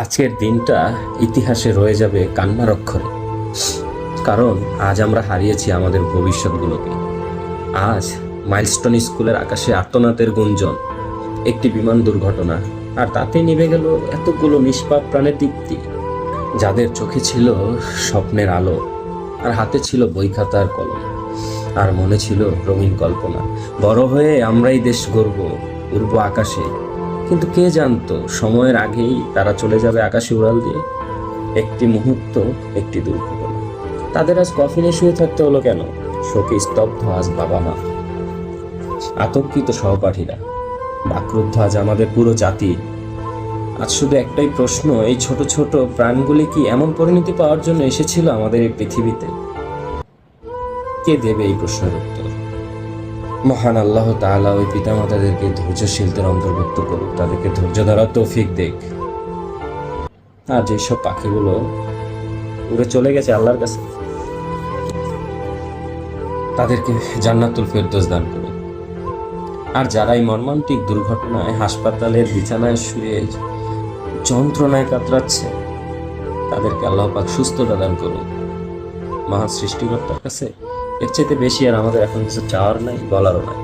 আজকের দিনটা ইতিহাসে রয়ে যাবে কান্নার অক্ষরে। কারণ আজ আমরা হারিয়েছি আমাদের ভবিষ্যৎগুলোকে। আজ মাইলস্টোন স্কুলের আকাশে আর্তনাদের গুঞ্জন, একটি বিমান দুর্ঘটনা, আর তাতে নিভে গেল এতগুলো নিষ্পাপ প্রাণের দীপ্তি, যাদের চোখে ছিল স্বপ্নের আলো, আর হাতে ছিল বই খাতার কলম, আর মনে ছিল রঙিন কল্পনা। বড় হয়ে আমরাই দেশ গড়ব, উড়ব আকাশে। কিন্তু কে জানতো সময়ের আগেই তারা চলে যাবে আকাশে উড়াল দিয়ে। একটি মুহূর্ত, একটি দুর্ঘটনা। তাদের আজ কফিনে শুয়ে থাকতে হলো কেন? শোকে স্তব্ধ আজ বাবা মা, আতঙ্কিত সহপাঠীরা, বাকরুদ্ধ আজ আমাদের পুরো জাতি। আজ শুধু একটাই প্রশ্ন, এই ছোট ছোট প্রাণগুলি কি এমন পরিণতি পাওয়ার জন্য এসেছিল আমাদের এই পৃথিবীতে? কে দেবে এই প্রশ্নের উত্তর? মহান আল্লাহ তাআলা ওই পিতামাতাদেরকে ধৈর্যশীলদের অন্তর্ভুক্ত করুক, তাদেরকে ধৈর্য ধরার তৌফিক দেখ। আর যেসব পাখিগুলো উড়ে চলে গেছে আল্লাহর কাছে, তাদেরকে জান্নাতুল ফেরদৌস দান করুন। আর যারা এই মর্মান্তিক দুর্ঘটনায় হাসপাতালের বিছানায় শুয়ে যন্ত্রণায় কাতরাচ্ছে, তাদেরকে আল্লাহ পাক সুস্থতা দান করুন। মহান সৃষ্টিকর্তার কাছে এর চাইতে বেশি আর আমাদের এখন কিছু চাওয়ার নাই, বলারও নাই।